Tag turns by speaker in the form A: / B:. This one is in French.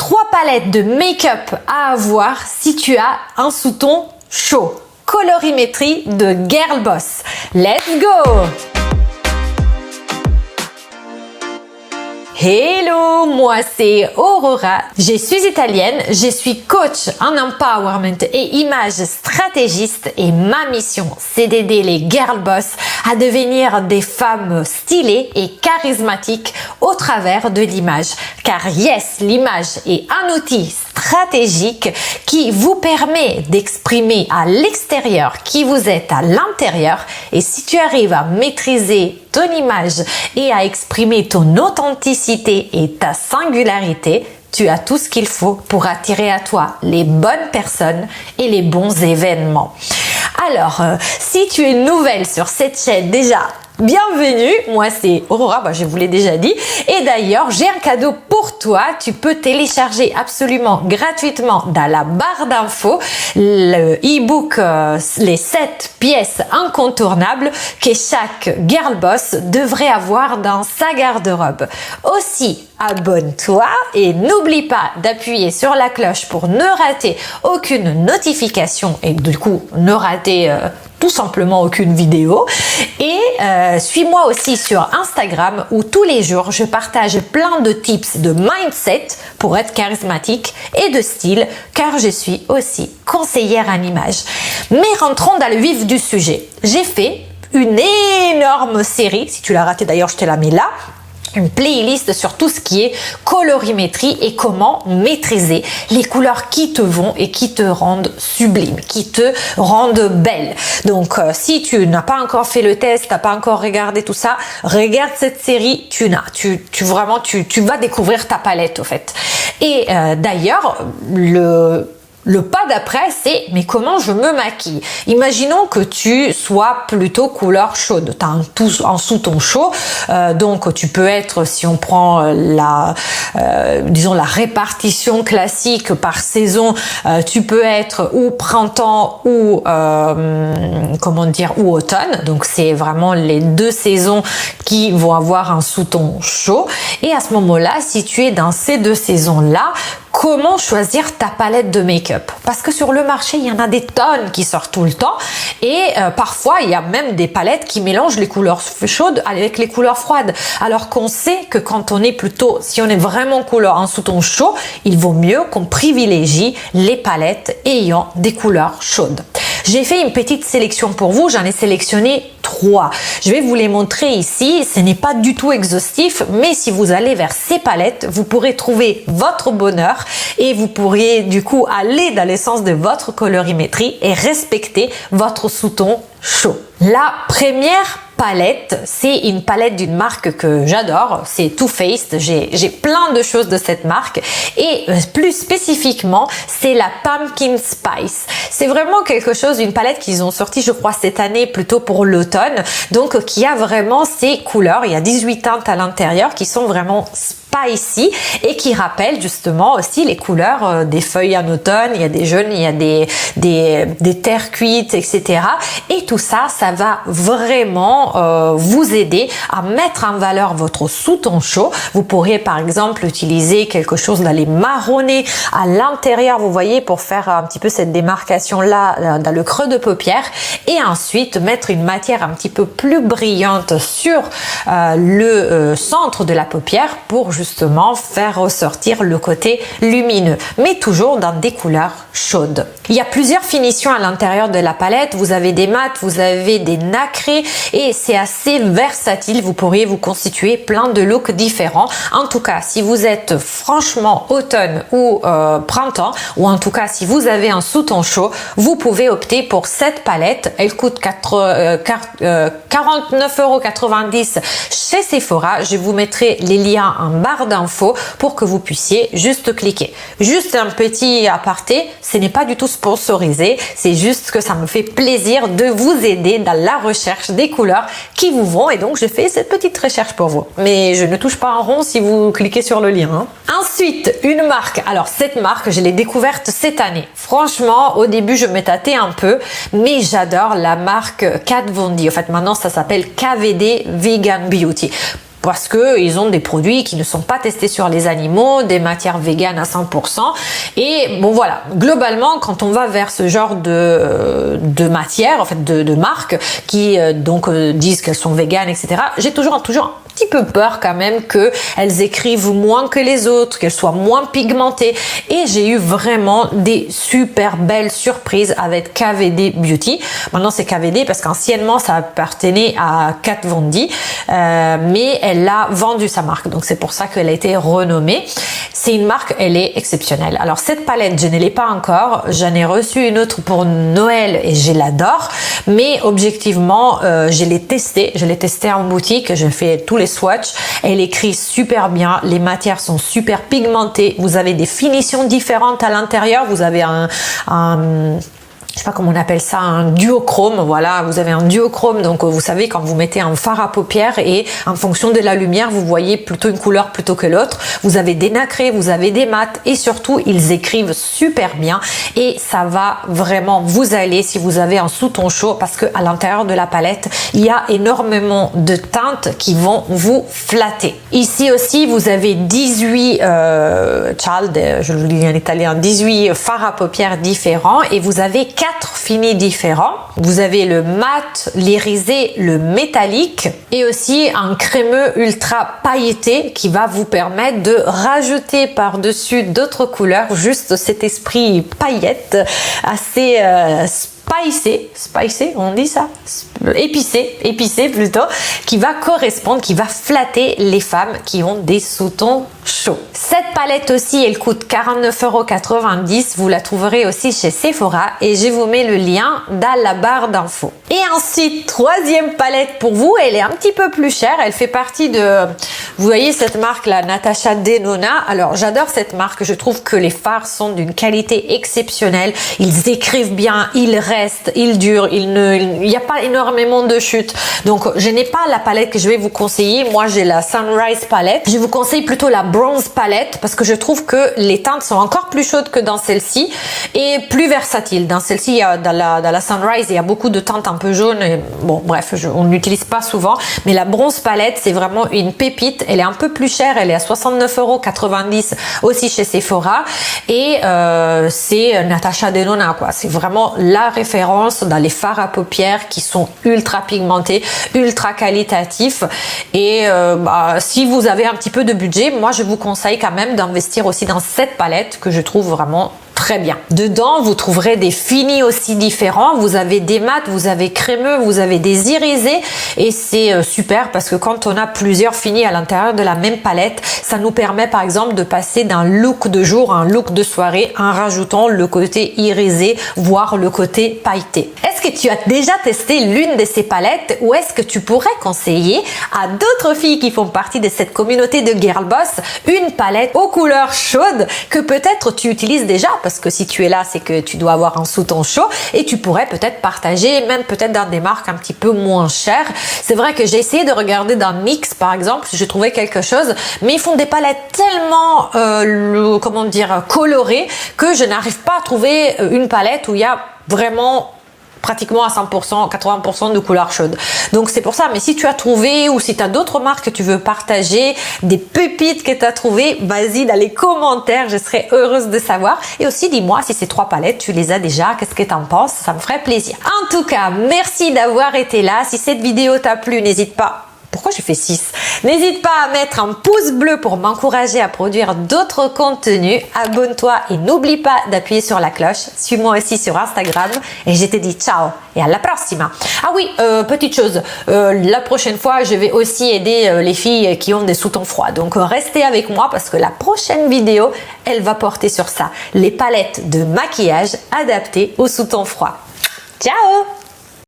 A: 3 palettes de make-up à avoir si tu as un sous-ton chaud. Colorimétrie de Girl Boss. Let's go! Hello, moi c'est Aurora, je suis italienne, je suis coach en empowerment et image stratégiste et ma mission c'est d'aider les girl boss à devenir des femmes stylées et charismatiques au travers de l'image. Car yes, l'image est un outil stratégique qui vous permet d'exprimer à l'extérieur qui vous êtes à l'intérieur, et si tu arrives à maîtriser ton image et à exprimer ton authenticité et ta singularité, tu as tout ce qu'il faut pour attirer à toi les bonnes personnes et les bons événements. Alors, si tu es nouvelle sur cette chaîne, déjà, bienvenue, moi c'est Aurora, je vous l'ai déjà dit, et d'ailleurs j'ai un cadeau pour toi. Tu peux télécharger absolument gratuitement dans la barre d'infos le e-book les 7 pièces incontournables que chaque girl boss devrait avoir dans sa garde-robe. Aussi, abonne-toi et n'oublie pas d'appuyer sur la cloche pour ne rater aucune notification et du coup ne rater tout simplement aucune vidéo. Et suis-moi aussi sur Instagram où tous les jours je partage plein de tips de mindset pour être charismatique et de style, car je suis aussi conseillère en image. Mais rentrons dans le vif du sujet. J'ai fait une énorme série, si tu l'as raté d'ailleurs je te la mets là, une playlist sur tout ce qui est colorimétrie et comment maîtriser les couleurs qui te vont et qui te rendent sublime, qui te rendent belle. Donc, si tu n'as pas encore fait le test, t'as pas encore regardé tout ça, regarde cette série, tu vas découvrir ta palette au fait. Et d'ailleurs, le pas d'après, c'est mais comment je me maquille? Imaginons que tu sois plutôt couleur chaude. Tu as un sous-ton chaud, donc tu peux être, si on prend disons la répartition classique par saison, tu peux être ou printemps ou ou automne. Donc c'est vraiment les deux saisons qui vont avoir un sous-ton chaud. Et à ce moment-là, si tu es dans ces deux saisons-là, comment choisir ta palette de make-up? Parce que sur le marché, il y en a des tonnes qui sortent tout le temps et parfois, il y a même des palettes qui mélangent les couleurs chaudes avec les couleurs froides. Alors qu'on sait que quand on est plutôt, si on est vraiment couleur en sous-ton chaud, il vaut mieux qu'on privilégie les palettes ayant des couleurs chaudes. J'ai fait une petite sélection pour vous, j'en ai sélectionné 3. Je vais vous les montrer ici, ce n'est pas du tout exhaustif, mais si vous allez vers ces palettes, vous pourrez trouver votre bonheur et vous pourriez du coup aller dans l'essence de votre colorimétrie et respecter votre sous-ton chaud. La première palette, c'est une palette d'une marque que j'adore, c'est Too Faced. J'ai plein de choses de cette marque et plus spécifiquement, c'est la Pumpkin Spice. C'est vraiment quelque chose, une palette qu'ils ont sorti, je crois, cette année plutôt pour l'automne, donc qui a vraiment ces couleurs. Il y a 18 teintes à l'intérieur qui sont vraiment spicy et qui rappellent justement aussi les couleurs des feuilles en automne. Il y a des jaunes, il y a des terres cuites, etc. Et tout ça, ça va vraiment vous aider à mettre en valeur votre sous-ton chaud. Vous pourriez par exemple utiliser quelque chose d'aller marronner à l'intérieur, vous voyez, pour faire un petit peu cette démarcation là dans le creux de paupière, et ensuite mettre une matière un petit peu plus brillante sur le centre de la paupière pour justement faire ressortir le côté lumineux, mais toujours dans des couleurs chaudes. Il y a plusieurs finitions à l'intérieur de la palette. Vous avez des mats, vous avez des nacrés et c'est assez versatile. Vous pourriez vous constituer plein de looks différents. En tout cas, si vous êtes franchement automne ou printemps, ou en tout cas si vous avez un sous-ton chaud, vous pouvez opter pour cette palette. Elle coûte 49,90 € chez Sephora. Je vous mettrai les liens en barre d'infos pour que vous puissiez juste cliquer. Juste un petit aparté, ce n'est pas du tout sponsorisé, c'est juste que ça me fait plaisir de vous aider dans la recherche des couleurs qui vous vont, et donc je fais cette petite recherche pour vous. Mais je ne touche pas en rond si vous cliquez sur le lien, hein. Ensuite, une marque. Alors cette marque, je l'ai découverte cette année. Franchement, au début, je me tâtais un peu, mais j'adore la marque Kat Von D. En fait, maintenant, ça s'appelle KVD Vegan Beauty. parce que ils ont des produits qui ne sont pas testés sur les animaux, des matières véganes à 100%. Et bon voilà, globalement, quand on va vers ce genre de matière, en fait de marques qui disent qu'elles sont véganes, etc., j'ai toujours un petit peu peur quand même qu'elles écrivent moins que les autres, qu'elles soient moins pigmentées. Et j'ai eu vraiment des super belles surprises avec KVD Beauty. Maintenant c'est KVD parce qu'anciennement ça appartenait à Kat Von D, mais elle a vendu sa marque, donc c'est pour ça qu'elle a été renommée. C'est une marque, elle est exceptionnelle. Alors cette palette, je ne l'ai pas encore, j'en ai reçu une autre pour Noël et je l'adore, mais objectivement je l'ai testée en boutique, j'ai fait tous les swatchs, elle écrit super bien, les matières sont super pigmentées, vous avez des finitions différentes à l'intérieur, vous avez je sais pas comment on appelle ça, un duochrome, voilà, vous avez un duochrome, donc vous savez quand vous mettez un fard à paupières et en fonction de la lumière, vous voyez plutôt une couleur plutôt que l'autre, vous avez des nacrés, vous avez des mats et surtout ils écrivent super bien et ça va vraiment vous aller si vous avez un sous-ton chaud parce que à l'intérieur de la palette, il y a énormément de teintes qui vont vous flatter. Ici aussi, vous avez 18 je le dis en italien, 18 fards à paupières différents et vous avez 4 finis différents. Vous avez le mat, l'irisé, le métallique et aussi un crémeux ultra pailleté qui va vous permettre de rajouter par-dessus d'autres couleurs, juste cet esprit paillette assez spicé, on dit ça, épicé plutôt, qui va correspondre, qui va flatter les femmes qui ont des sous-tons chauds. Cette palette aussi, elle coûte 49,90 €. Vous la trouverez aussi chez Sephora et je vous mets le lien dans la barre d'infos. Et ensuite, troisième palette pour vous, elle est un petit peu plus chère. Elle fait partie de, vous voyez cette marque là, Natasha Denona. Alors j'adore cette marque, je trouve que les fards sont d'une qualité exceptionnelle. Ils écrivent bien, ils restent, ils durent, il n'y a pas énormément de chutes. Donc je n'ai pas la palette que je vais vous conseiller. Moi j'ai la Sunrise palette. Je vous conseille plutôt la Bronze palette parce que je trouve que les teintes sont encore plus chaudes que dans celle-ci et plus versatiles. Dans celle-ci, dans la Sunrise, il y a beaucoup de teintes un peu jaunes. Et bon, bref, on n'utilise pas souvent. Mais la Bronze palette, c'est vraiment une pépite. Elle est un peu plus chère. Elle est à 69,90 € aussi chez Sephora. Et c'est Natasha Denona, quoi. C'est vraiment la référence dans les fards à paupières qui sont ultra pigmentés, ultra qualitatifs. Et si vous avez un petit peu de budget, moi je vous conseille quand même d'investir aussi dans cette palette que je trouve vraiment très bien. Dedans, vous trouverez des finis aussi différents. Vous avez des mats, vous avez crémeux, vous avez des irisés et c'est super parce que quand on a plusieurs finis à l'intérieur de la même palette, ça nous permet par exemple de passer d'un look de jour à un look de soirée en rajoutant le côté irisé, voire le côté pailleté. Est-ce que tu as déjà testé l'une de ces palettes ou est-ce que tu pourrais conseiller à d'autres filles qui font partie de cette communauté de Girl Boss une palette aux couleurs chaudes que peut-être tu utilises déjà? Parce que si tu es là, c'est que tu dois avoir un sous-ton chaud et tu pourrais peut-être partager, même peut-être dans des marques un petit peu moins chères. C'est vrai que j'ai essayé de regarder dans Mix, par exemple, si j'ai trouvé quelque chose, mais ils font des palettes tellement, colorées que je n'arrive pas à trouver une palette où il y a vraiment pratiquement à 100%, 80% de couleurs chaudes. Donc c'est pour ça, mais si tu as trouvé ou si tu as d'autres marques que tu veux partager, des pépites que tu as trouvées, vas-y dans les commentaires, je serais heureuse de savoir. Et aussi dis-moi si ces 3 palettes, tu les as déjà, qu'est-ce que tu en penses, ça me ferait plaisir. En tout cas, merci d'avoir été là. Si cette vidéo t'a plu, n'hésite pas. Pourquoi j'ai fait 6? N'hésite pas à mettre un pouce bleu pour m'encourager à produire d'autres contenus. Abonne-toi et n'oublie pas d'appuyer sur la cloche. Suis-moi aussi sur Instagram et je te dis ciao et à la prochaine. Ah oui, petite chose, la prochaine fois, je vais aussi aider les filles qui ont des sous-tons froids. Donc restez avec moi parce que la prochaine vidéo, elle va porter sur ça. Les palettes de maquillage adaptées aux sous-tons froids. Ciao!